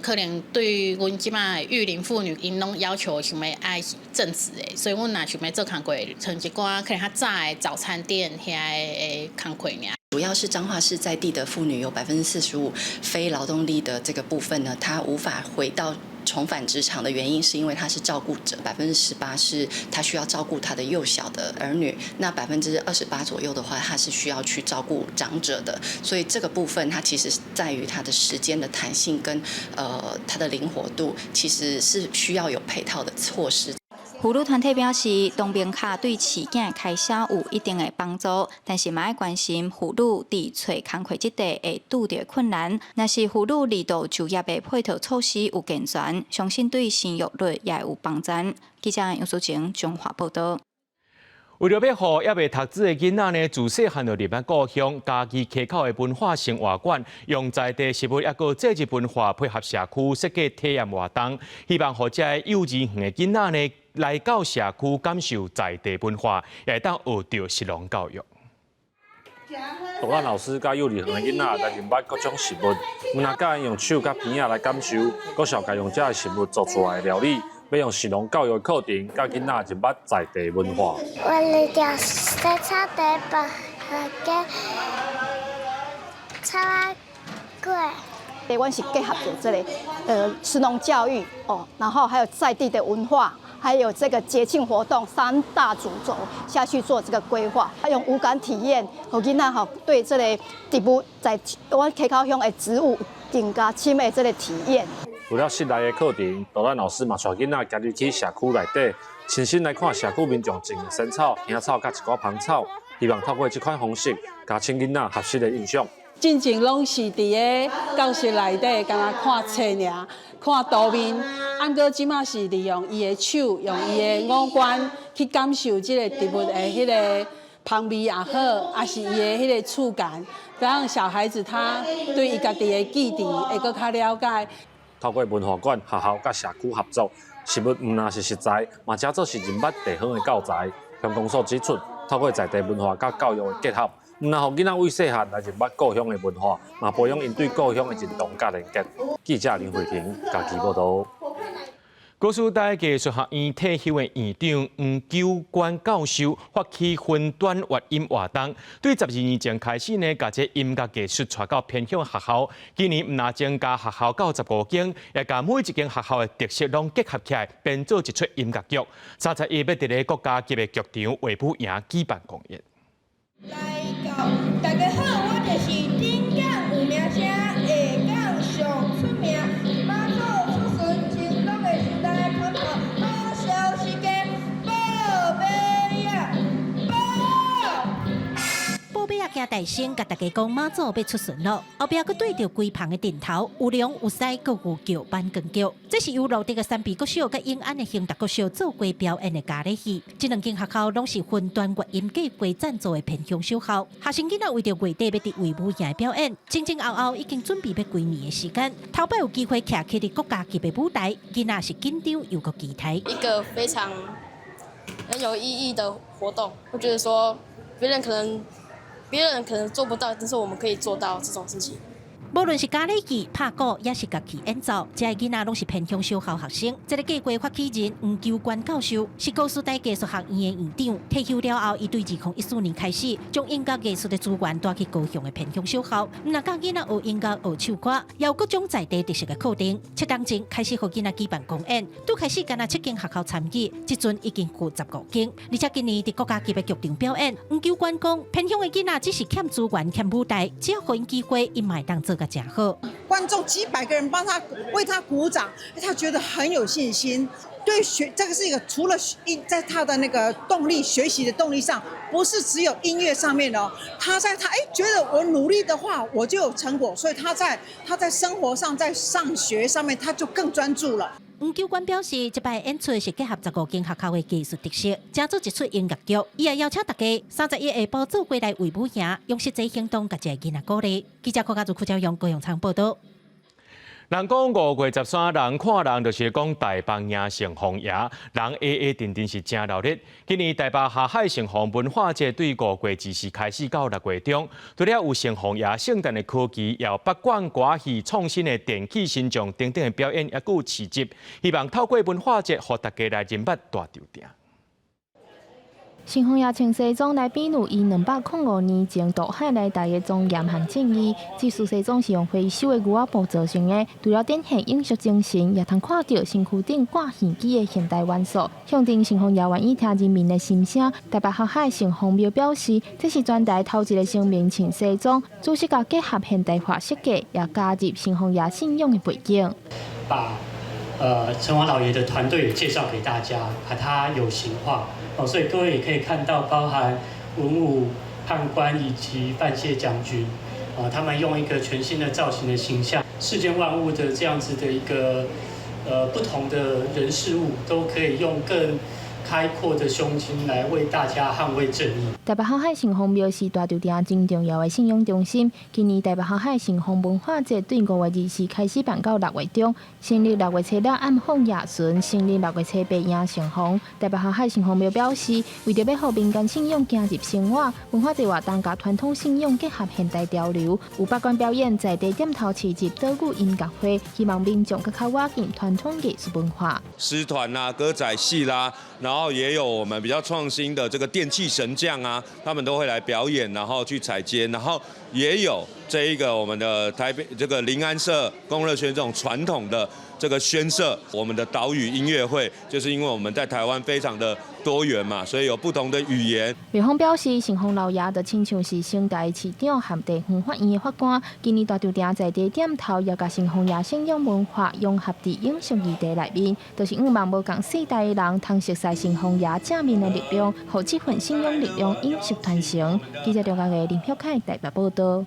S11: 可能对阮即摆育龄妇女，因拢要求想要爱正职的，所以阮若想要做工课，像一寡可能较早的早餐店遐的工课尔。
S12: 主要是彰化市在地的妇女有45%非劳动力的这个部分呢，她无法回到重返职场的原因，是因为她是照顾者，18%是她需要照顾她的幼小的儿女，那28%左右的话，她是需要去照顾长者的，所以这个部分它其实在于它的时间的弹性跟它的灵活度，其实是需要有配套的措施。
S9: 妇女团体表示，冬眠卡对饲囝开销有一定的帮助，但是嘛要关心妇女伫找工课这块会拄到困难。若是妇女二度就业的配套措施有健全，相信对生育率也有帮助。记者杨淑晴彰化报道。
S1: 为了要互还未读书的囡仔呢，自细汉就入班故乡，家己溪口的文化生活馆，用在地食物也个节日文化配合社区设计体验活动，希望互这幼稚园的囡仔呢来到社区感受在地文化，也会当学到实用教育。
S13: 导览老师甲幼儿园的囡仔来认捌各种食物，阮也教因用手甲边仔来感受，阁小家用这些食物做出来的料理。要用实用教育的课程，教囡仔认捌在地文化。
S2: 我哋就在草地把个草啊过。
S15: 台湾是结合着这里实农教育然后还有在地的文化，还有这个节庆活动3大主轴下去做这个规划，用五感体验，让囡仔对这个植物在我溪口乡的植物更加深的这个体验。
S13: 除了室内的课程，导览老师嘛带囡仔家己去社区内底，亲身来看社区民众种的仙草、杏草甲一寡芳草，希望透过这款方式，加深囡仔学习的印象。
S16: 进前拢是伫个教室内底，敢若看册尔，看图面。毋过即马是利用伊的手，用伊的五官去感受即个植物的迄个香味也好，也是伊的迄个触感，让小孩子他对伊家己的基地会更较了解。
S13: 透过文化馆、学校甲社区合作，食物毋但是食材，嘛假做是认捌地方的教材。乡公所指出，透过在地文化甲教育的结合，毋但互囡仔为细汉来认捌故乡的文化，嘛培养因对故乡的认同甲连结。记者林慧婷家己报道。
S1: 高师大艺术学院退休的院长黄九官教授发起分段乐音活动，对12年前开始呢，把这音乐艺术带到偏乡学校。今年唔但增加学校95间，也把每一间学校的特色拢结合起来，编做一出音乐剧。31要伫咧国家级的剧场画府营举办公演。
S24: 大家好，我就是顶港有名声下港上出名马祖出巡成功的时代传统好消息嘅宝贝呀宝。
S30: 宝贝仔行大声甲大家讲妈祖要出巡咯，后壁佫对着规旁的顶头有龙有狮佫有叫板更叫，这是由陆地的三比国小甲永安的兴达国小做过表演的咖喱戏。这两间学校拢是分段乐音计划赞助的偏乡小校，学生囡仔为着月底要伫维武营表演，前后后已经准备要几年的时间。头摆有机会徛起伫国家级的舞台，囡仔是紧张又个期待。
S3: 一个非常很有意义的活动，我觉得说别人可能做不到，但是我们可以做到这种事情。
S30: 无论是咖喱戏、拍鼓，也是乐器演奏，这些囡仔拢是偏乡小校学生。这个计划发起人黄求冠教授是高师大艺术学院的院长。退休了后，伊对2014年开始，将音乐艺术的资源带去高雄的偏乡小校，唔但教囡仔学音乐、学唱歌，也有各种在地特色的课程。7当前开始，给囡仔举办公演，拄开始，敢若7间学校参与，即阵已经有15间，而且今年伫国家级的剧场表演。黄求冠讲，偏乡的囡仔只是欠资源、欠舞台，只要给因机会，因嘛会当做。真好，
S4: 观众几百个人帮他为他鼓掌，他觉得很有信心。对这个是一个除了在他的那个动力学习的动力上，不是只有音乐上面哦，他觉得我努力的话我就有成果，所以他在生活上在上学上面他就更专注了。
S30: 黄求冠表示，这摆演出是结合15间学校的技术特色，加做一出音乐剧。伊也邀请大家31下晡做过来维武营，用实际行动，甲这囡仔鼓励。记者柯家族邱朝阳高雄场报道。
S1: 人讲5月13，人看人就是讲大放迎城隍爷，人定定是真热闹。今年台北下海城隍文化节对5月24开始到6月中，除了有城隍爷圣诞的科技，也有北管歌戏、创新的电器新象等等的表演，也有市集，希望透过文化节，让大家来认捌大场店。
S5: 城隍爷穿西装来比拟伊205年前渡海来台的庄严和正义。这束西装是用回收的牛仔布做成的，除了展现英式精神，也通看到身躯顶挂现机的现代元素，象征城隍爷愿意听人民的心声。台北航海城隍庙表示，这是全台头一个成名穿西装，主视觉结合现代化设计，也加入城隍爷信仰的背景。
S6: 把城隍老爷的团队也介绍给大家，把它有形化。所以各位也可以看到，包含文武判官以及范谢将军，他们用一个全新的造型的形象，世间万物的这样子的一个不同的人事物，都可以用更开阔的胸襟来为大家捍卫正义。
S5: 台北航海城隍庙是大场店真重要的信仰中心。今年台北航海城隍文化节对5月24开始办到6月中，成立6月初了暗访夜巡，成立6月初8迎城隍。台北航海城隍庙表示，为着要让民间信仰走入生活，文化节活动甲传统信仰结合现代潮流，有北管表演在地点头市集、岛屿音乐会，希望民众更较挖进传统艺术文化。
S14: 诗团啦、歌仔戏啦，然后也有我们比较创新的这个电器神将啊，他们都会来表演，然后去踩街，然后也有这一个我们的台北这个临安社、龚乐轩这种传统的这个宣社，我们的岛屿音乐会，就是因为我们在台湾非常的多元嘛，所以有不同的语言。庙
S5: 方表示，城隍老爷就亲像是省台市长和地方法院的法官，今年大场店在地点头，也甲城隍爷信仰文化融合伫影视议题内面，就是希望无共世代的人通熟悉城隍爷正面的力量，互这份信仰力量永续传承。记者中央的林晓凯台北报道。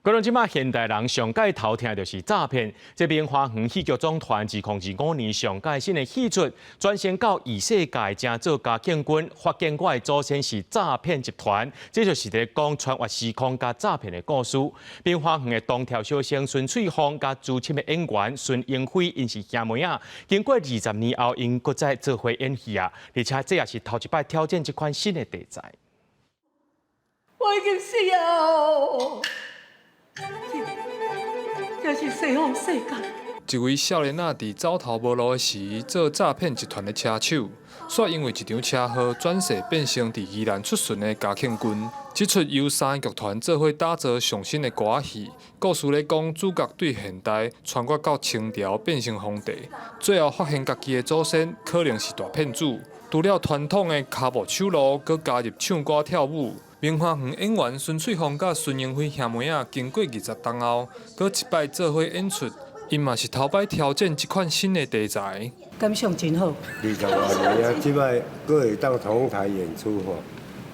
S1: 可能即马现代人上界头听就是诈骗。这边花园戏剧总团2005年上界新的戏出，转型到异世界，正做加建军，发现我的祖先是诈骗集团。这就是在讲穿越时空加诈骗的故事。边花园的东条小生孙翠芳加资深的演员孙英辉，因是兄妹仔，经过20年后，因搁再做回演戏啊！而且这也是头一摆挑战这款新的题材。
S24: 我已经死了。这是西方世界。
S17: 一位少年仔伫走投无路时，做诈骗集团的车手，却因为一场车祸转世变成伫宜兰出巡的嘉庆军。这出由3个剧团做伙打造上新的歌戏，故事咧讲主角对现代穿越到清朝变成皇帝，最后发现家己的祖先可能是大骗子。除了传统的脚步手路，佮加入唱歌跳舞。明花园演员孙翠芳甲孙英辉兄妹仔经过20冬后，搁一摆做伙演出，因嘛是头摆挑战这款新的题材。
S24: 感想真好。
S18: 20多年啊，即摆搁会当同台演出吼，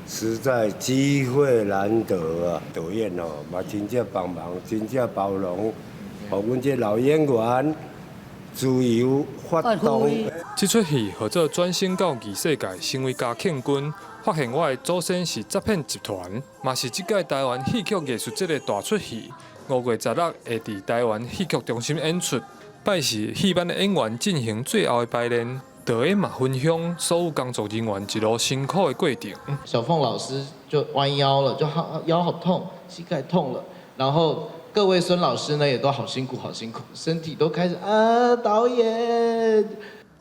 S18: 实在机会难得啊！导演哦，嘛真正帮忙，真正包容，互阮这老演员自由发动。
S17: 这出戏合作转身到异世界，成为嘉庆君，发现我的祖先是诈骗集团，嘛是这届台湾戏剧艺术节的大出戏。5月16日会伫台湾戏剧中心演出，拜是戏班的演员进行最后的排练。导演嘛分享所有工作人员一路辛苦的过程。
S19: 小凤老师就弯腰了，就腰好痛，膝盖痛了。然后各位孙老师呢也都好辛苦，好辛苦，身体都开始导演。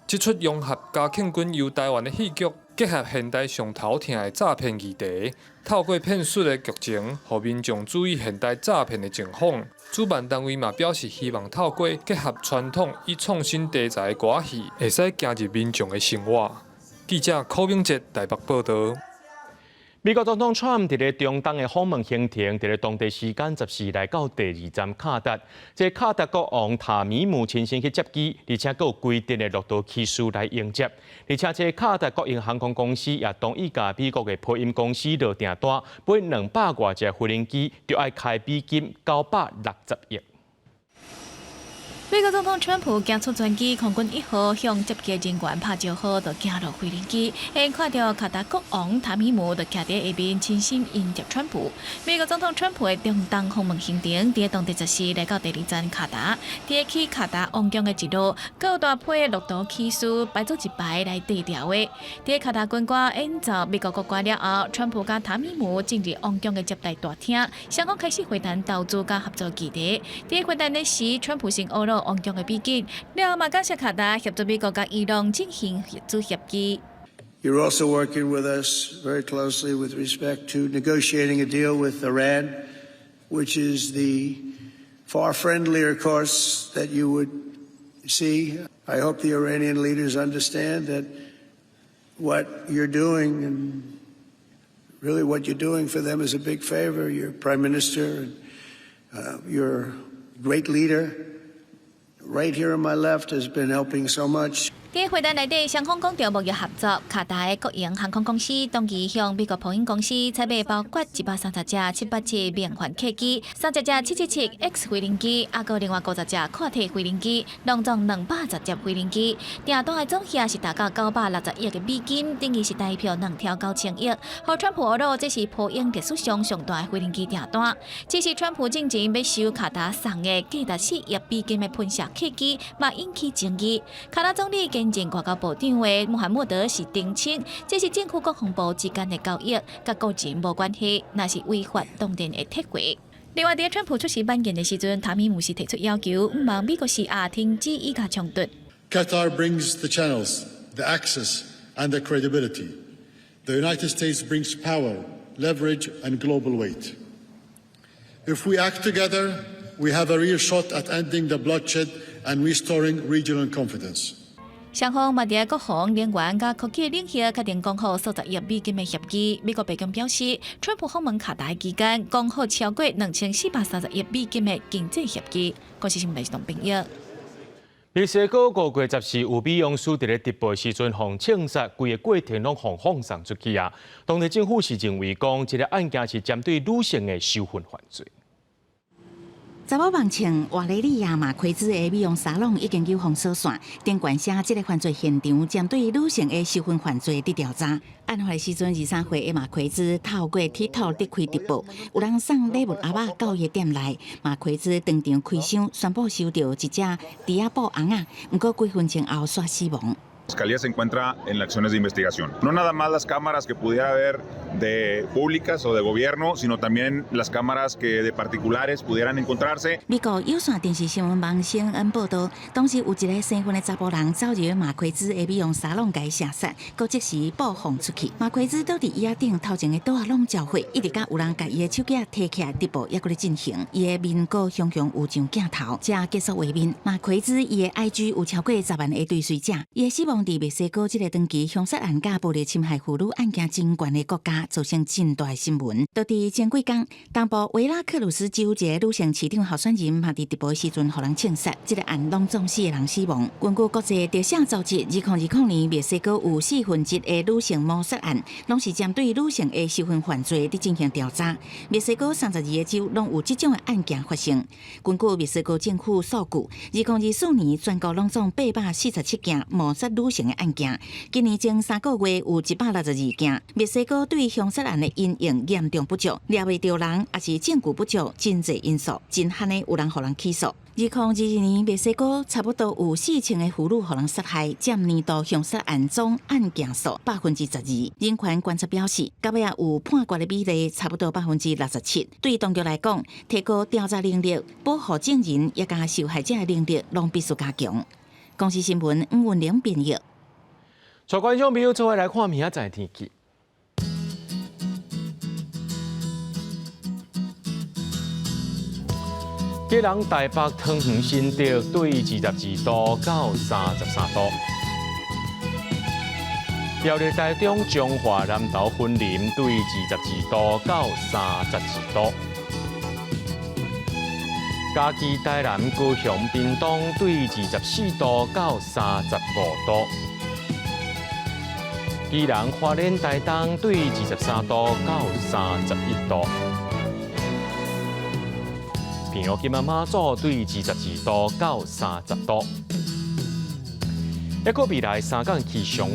S17: 这出融合嘉庆君游台湾的戏剧，结合现代上头疼的诈骗议题，透过骗术的剧情，让民众注意现代诈骗的情况。主办单位嘛表示，希望透过结合传统与创新题材的歌戏，会使加入民众的生活。记者柯明哲台北报道。
S1: 美国总统 Trump 伫咧中东的访问行程，伫咧当地时间14日来到第2站卡达。这卡达国王塔米姆亲身去接机，而且佫有规定的陆道骑士来迎接。而且这卡达国营航空公司也同意甲美国的波音公司落订单，买200多只飞行机，就要开美金960亿。
S9: 美国总统川普行出专机空军1号向接机人员拍招呼，就行落飞行机，看到卡达国王塔米姆就徛伫下面亲身迎接川普。美国总统川普的中东访问行程，伫当地14来到第2站卡达，伫去卡达王宫的一路，各大批陆道骑士摆做一排来对调的。伫卡达军官演奏美国国歌了后，川普甲塔米姆进入王宫的接待大厅，双方开始会谈投资甲合作议题。伫会谈的时，川普先欧陆王宫的比景，了嘛感谢卡达协助美国甲伊朗进行合作协议。
S20: You're also working with us very closely with respect to negotiating a deal with Iran, which is the far friendlier course that you would see. I hope the Iranian leaders understand that what you're doing and really what you're doing for them is a big favor. Your prime minister and your great leader.Right here on my left has been helping so much.
S9: 伫会谈内底，双方强调贸易合作。卡达的国营航空公司当期向美国波音公司采买包括130只787免换客机、30只777X 飞行机，还有另外50只跨体飞行机，拢总210只飞行机。订单的总额是达到960亿的美金，等于是台票2条9000亿。和川普欧这是波音历史上上大的飞行机订单。这是川普进前要收卡达送的价值4亿美金的喷射客机，嘛引起争议。卡达总理前外交部长的穆罕默德是澄清，这是政府国防部之间的交易，甲个人无关系，那是违法，当然会撤回。另外，伫川普出席晚宴的时阵，塔米姆是提出要求，毋望美国CR停止以加冲突。
S21: Qatar brings the channels, the access, and the credibility. The United States brings power, leverage, and global weight. If we act together, we have a real shot at ending the bloodshed and restoring regional confidence.
S9: 双方嘛伫国防、能源甲科技领域确定讲好数十亿美金的协议。美国白宫表示，川普访问卡达期间讲好超过2430亿美金的经济协议。我是新闻台同朋友。
S1: 墨西哥5月14有美勇士伫咧直播时阵，互枪杀，规个过程拢互放送出去啊！当地政府是认为讲，这个案件是针对女性的受婚犯罪。
S22: 查某网称，瓦雷利亚马奎兹的美容沙龙已经有封锁线，顶管写这个犯罪现场针对女性的受婚犯罪的调查。案发的时阵，23岁的马奎兹透过 TikTok 伫开直播，有人送礼物阿爸到伊店内，马奎兹当场开箱，宣布收到一只迪亚布红啊，不过几分钟后煞死亡。
S23: Fiscalía se encuentra en las acciones de investigación. No nada más las cámaras que pudiera haber de públicas o de gobierno, sino también las cámaras que de particulares pudieran encontrarse.
S22: 美国有线电视新闻网 CNN 报道，当时有一个新婚的查甫人走入马奎兹的美容沙龙，甲伊射杀，搁即时曝放出去。马奎兹倒伫椅仔顶，头前的桌仔拢焦毁，一直到有人甲伊的手机摕起来，直播还搁咧进行。伊的面阁向有上镜头，才结束画面。马奎兹伊的 IG 有超过10万个追随者，伊的死亡望伫墨西哥这个长期凶杀案甲暴力侵害妇女案件真悬的国家造成真大的新闻。就伫前几天，东部维拉克鲁斯州一个女性市长候选人嘛伫直播的时阵，互人枪杀，这个案拢总4个人死亡。根据国际调查组织，2020年墨西哥有4/7的女性谋杀案，拢是针对女性的受婚犯罪伫进行调查。墨西哥32个州拢有这种的案件发生。根据墨西哥政府数据，2024年全国拢总847件谋杀女性的案件，今年前3个月有162件。墨西哥对凶杀案的因应严重不足，抓袂到人，也是证据不足，真侪因素，真罕的有人互人起诉。2022年，墨西哥差不多有4000个妇女互人杀害，占年度凶杀案总案件数12%。人权观察表示，到尾也有判决的比例差不多67%。对当局来讲，提高调查能力、保护证人也加受害者的能力，拢必须加强。公视新闻吴文玲编译。
S1: 带观众朋友做伙来看明仔载天气。吉人台北汤圆新竹对22度到33度，苗栗台中彰化南投云林对22度到32度，嘉义台南高雄屏东对24度到35度，宜兰花莲台东对23度到31度。平湖金马马祖对22度到30度。一个未来3天气象。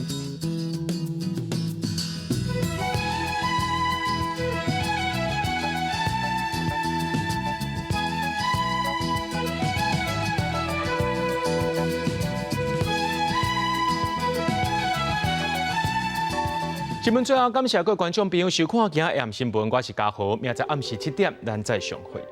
S1: 新闻最后，感谢各位观众朋友收看今日新闻，我是嘉豪，明仔暗时7点咱再相会。